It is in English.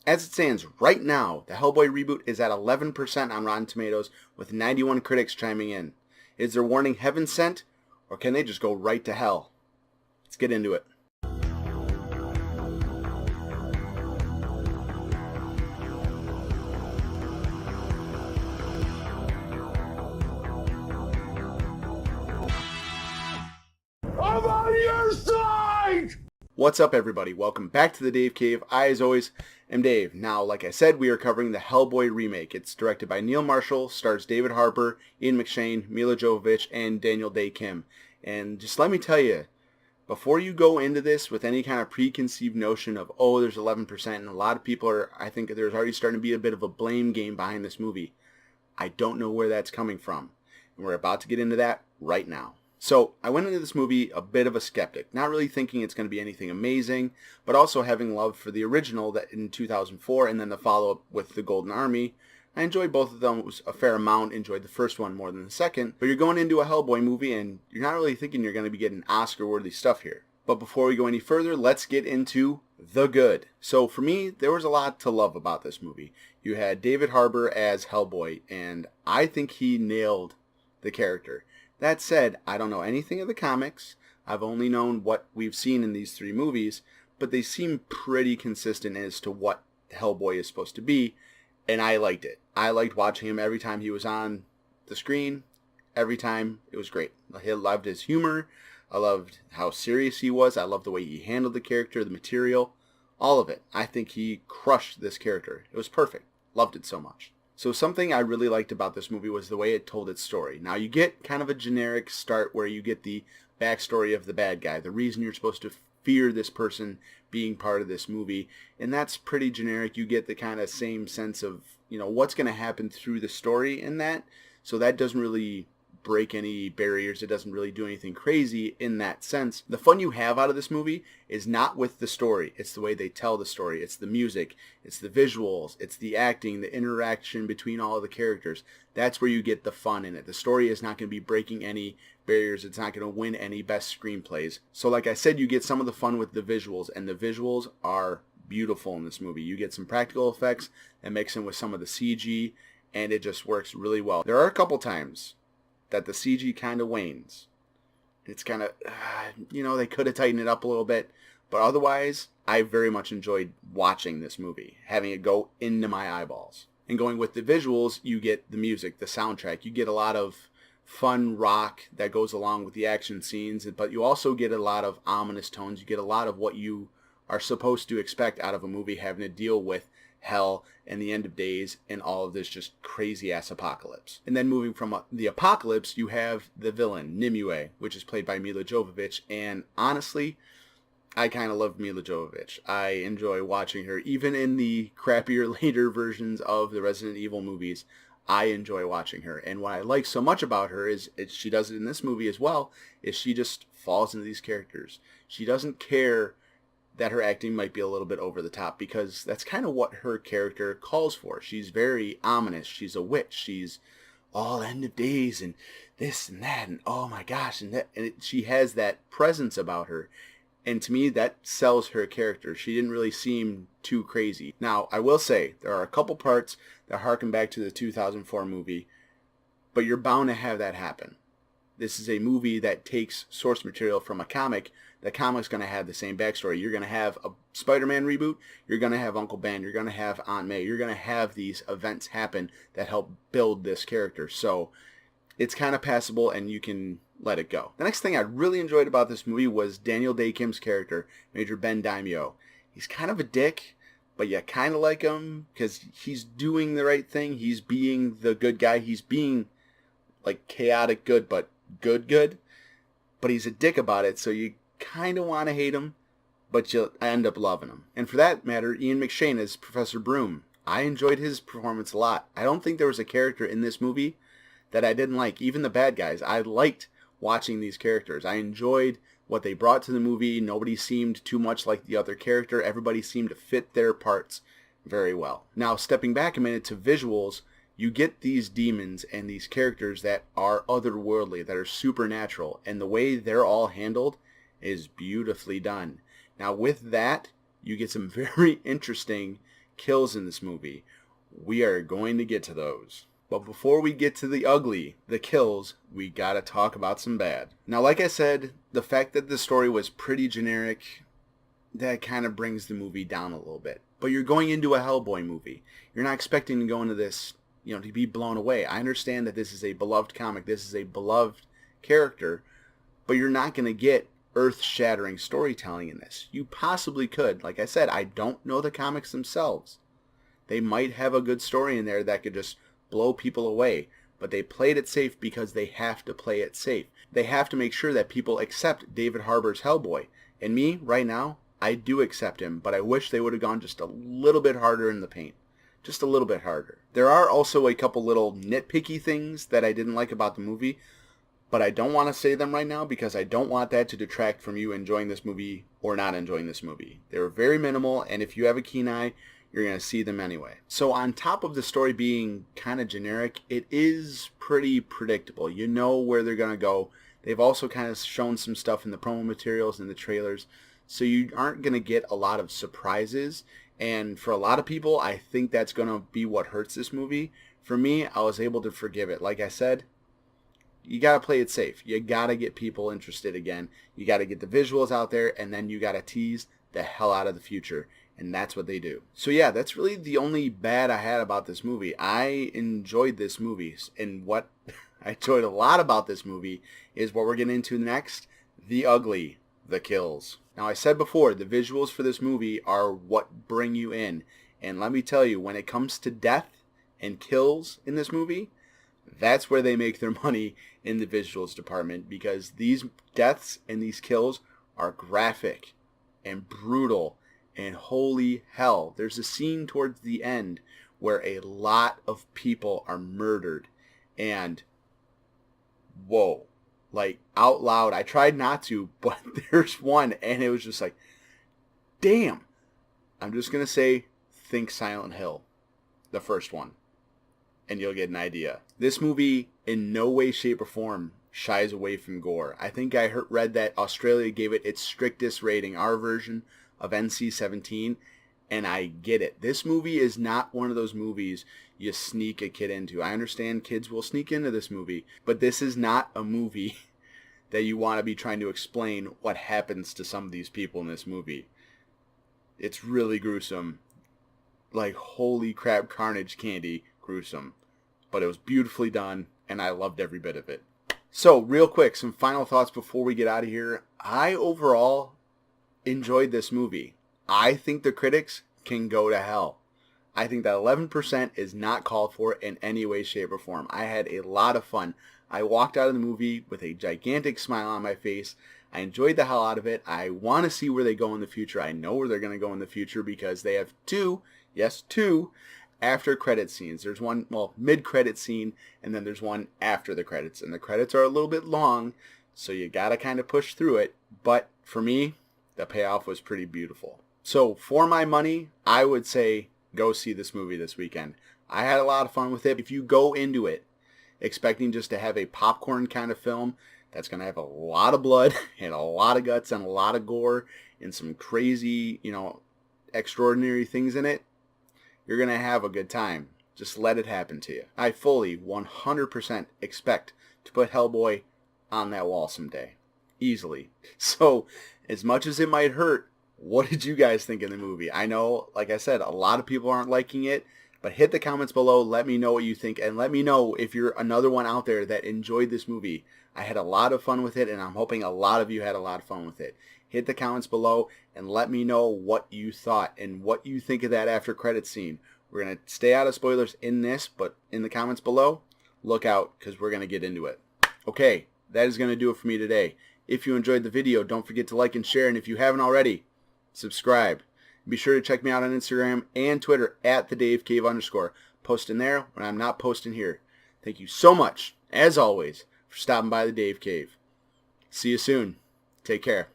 As it stands right now, the Hellboy reboot is at 11% on Rotten Tomatoes, with 91 critics chiming in. Is their warning heaven sent, or can they just go right to hell? Let's get into it. I'm on your side! What's up, everybody? Welcome back to the Dave Cave. I, as always, am Dave. Now, like I said, we are covering the Hellboy remake. It's directed by Neil Marshall, stars David Harbour, Ian McShane, Mila Jovovich, and Daniel Day Kim. And just let me tell you, before you go into this with any kind of preconceived notion of, oh, there's 11%, and a lot of people are, I think there's already starting to be a bit of a blame game behind this movie. I don't know where that's coming from. And we're about to get into that right now. So, I went into this movie a bit of a skeptic, not really thinking it's going to be anything amazing, but also having love for the original that in 2004 and then the follow-up with The Golden Army. I enjoyed both of them a fair amount, enjoyed the first one more than the second, but you're going into a Hellboy movie and you're not really thinking you're going to be getting Oscar-worthy stuff here. But before we go any further, let's get into the good. So for me, there was a lot to love about this movie. You had David Harbour as Hellboy, and I think he nailed the character. That said, I don't know anything of the comics. I've only known what we've seen in these three movies, but they seem pretty consistent as to what Hellboy is supposed to be, and I liked it. I liked watching him every time he was on the screen. Every time, it was great. I loved his humor. I loved how serious he was. I loved the way he handled the character, the material, all of it. I think he crushed this character. It was perfect. Loved it so much. So something I really liked about this movie was the way it told its story. Now, you get kind of a generic start where you get the backstory of the bad guy, the reason you're supposed to fear this person being part of this movie, and that's pretty generic. You get the kind of same sense of, what's going to happen through the story in that, so that doesn't really break any barriers. It doesn't really do anything crazy in that sense. The fun you have out of this movie is not with the story. It's the way they tell the story. It's the music. It's the visuals. It's the acting, the interaction between all of the characters. That's where you get the fun in it. The story is not going to be breaking any barriers. It's not going to win any best screenplays. So like I said, you get some of the fun with the visuals, and the visuals are beautiful in this movie. You get some practical effects that mix in with some of the CG, and it just works really well. There are a couple times that the CG kind of wanes. It's kind of, they could have tightened it up a little bit, but otherwise, I very much enjoyed watching this movie, having it go into my eyeballs. And going with the visuals, you get the music, the soundtrack. You get a lot of fun rock that goes along with the action scenes, but you also get a lot of ominous tones. You get a lot of what you are supposed to expect out of a movie having to deal with hell and the end of days and all of this just crazy ass apocalypse. And then moving from the apocalypse, you have the villain, Nimue, which is played by Mila Jovovich, and honestly, I kind of love Mila Jovovich. I enjoy watching her, even in the crappier later versions of the Resident Evil movies. I enjoy watching her, and what I like so much about her is she does it in this movie as well, is she just falls into these characters. She doesn't care that her acting might be a little bit over the top, because that's kind of what her character calls for. She's very ominous. She's a witch. She's all end of days and this and that and oh my gosh and that. And she has that presence about her. And to me, that sells her character. She didn't really seem too crazy. Now, I will say, there are a couple parts that harken back to the 2004 movie, but you're bound to have that happen. This is a movie that takes source material from a comic. The comic's going to have the same backstory. You're going to have a Spider-Man reboot. You're going to have Uncle Ben. You're going to have Aunt May. You're going to have these events happen that help build this character. So it's kind of passable, and you can let it go. The next thing I really enjoyed about this movie was Daniel Day Kim's character, Major Ben Daimyo. He's kind of a dick, but you kind of like him because he's doing the right thing. He's being the good guy. He's being like chaotic good, but good. But he's a dick about it, so you kind of want to hate him, but you'll end up loving him. And for that matter, Ian McShane as Professor Broom. I enjoyed his performance a lot. I don't think there was a character in this movie that I didn't like. Even the bad guys. I liked watching these characters. I enjoyed what they brought to the movie. Nobody seemed too much like the other character. Everybody seemed to fit their parts very well. Now, stepping back a minute to visuals, you get these demons and these characters that are otherworldly, that are supernatural, and the way they're all handled is beautifully done. Now with that, you get some very interesting kills in this movie. We are going to get to those. But before we get to the ugly, the kills, we gotta talk about some bad. Now, like I said, the fact that the story was pretty generic, that kind of brings the movie down a little bit. But you're going into a Hellboy movie. You're not expecting to go into this, to be blown away. I understand that this is a beloved comic. This is a beloved character. But you're not going to get earth-shattering storytelling in this. You possibly could. Like I said, I don't know the comics themselves. They might have a good story in there that could just blow people away, but they played it safe because they have to play it safe. They have to make sure that people accept David Harbour's Hellboy. And me, right now, I do accept him, but I wish they would have gone just a little bit harder in the paint. Just a little bit harder. There are also a couple little nitpicky things that I didn't like about the movie, but I don't want to say them right now because I don't want that to detract from you enjoying this movie or not enjoying this movie. They were very minimal, and if you have a keen eye, you're going to see them anyway. So on top of the story being kind of generic, it is pretty predictable. You know where they're going to go. They've also kind of shown some stuff in the promo materials and the trailers, so you aren't going to get a lot of surprises. And for a lot of people, I think that's going to be what hurts this movie. For me, I was able to forgive it. Like I said, you got to play it safe. You got to get people interested again. You got to get the visuals out there, and then you got to tease the hell out of the future. And that's what they do. So yeah, that's really the only bad I had about this movie. I enjoyed this movie. And what I enjoyed a lot about this movie is what we're getting into next. The ugly, the kills. Now I said before, the visuals for this movie are what bring you in. And let me tell you, when it comes to death and kills in this movie, that's where they make their money in the visuals department. Because these deaths and these kills are graphic and brutal. And holy hell, there's a scene towards the end where a lot of people are murdered. And whoa, like out loud. I tried not to, but there's one and it was just like, damn. I'm just going to say, think Silent Hill, the first one, and you'll get an idea. This movie in no way, shape, or form shies away from gore. I think I read that Australia gave it its strictest rating, our version of NC-17, and I get it. This movie is not one of those movies you sneak a kid into. I understand kids will sneak into this movie, but this is not a movie that you want to be trying to explain what happens to some of these people in this movie. It's really gruesome. Like, holy crap, carnage candy gruesome. But it was beautifully done, and I loved every bit of it. So, real quick, some final thoughts before we get out of here. I overall enjoyed this movie. I think the critics can go to hell. I think that 11% is not called for in any way, shape, or form. I had a lot of fun. I walked out of the movie with a gigantic smile on my face. I enjoyed the hell out of it. I want to see where they go in the future. I know where they're going to go in the future because they have two after credit scenes. There's one, mid-credit scene, and then there's one after the credits. And the credits are a little bit long, so you got to kind of push through it. But for me, the payoff was pretty beautiful. So for my money, I would say go see this movie this weekend. I had a lot of fun with it. If you go into it expecting just to have a popcorn kind of film that's going to have a lot of blood and a lot of guts and a lot of gore and some crazy, extraordinary things in it, you're going to have a good time. Just let it happen to you. I fully 100% expect to put Hellboy on that wall someday. Easily. So, as much as it might hurt, what did you guys think of the movie? I know, like I said, a lot of people aren't liking it, but hit the comments below, let me know what you think, and let me know if you're another one out there that enjoyed this movie. I had a lot of fun with it, and I'm hoping a lot of you had a lot of fun with it. Hit the comments below, and let me know what you thought, and what you think of that after credits scene. We're going to stay out of spoilers in this, but in the comments below, look out, because we're going to get into it. Okay, that is going to do it for me today. If you enjoyed the video, don't forget to like and share, and if you haven't already, subscribe. Be sure to check me out on Instagram and Twitter at @TheDaveCave_. Post in there when I'm not posting here. Thank you so much, as always, for stopping by the Dave Cave. See you soon. Take care.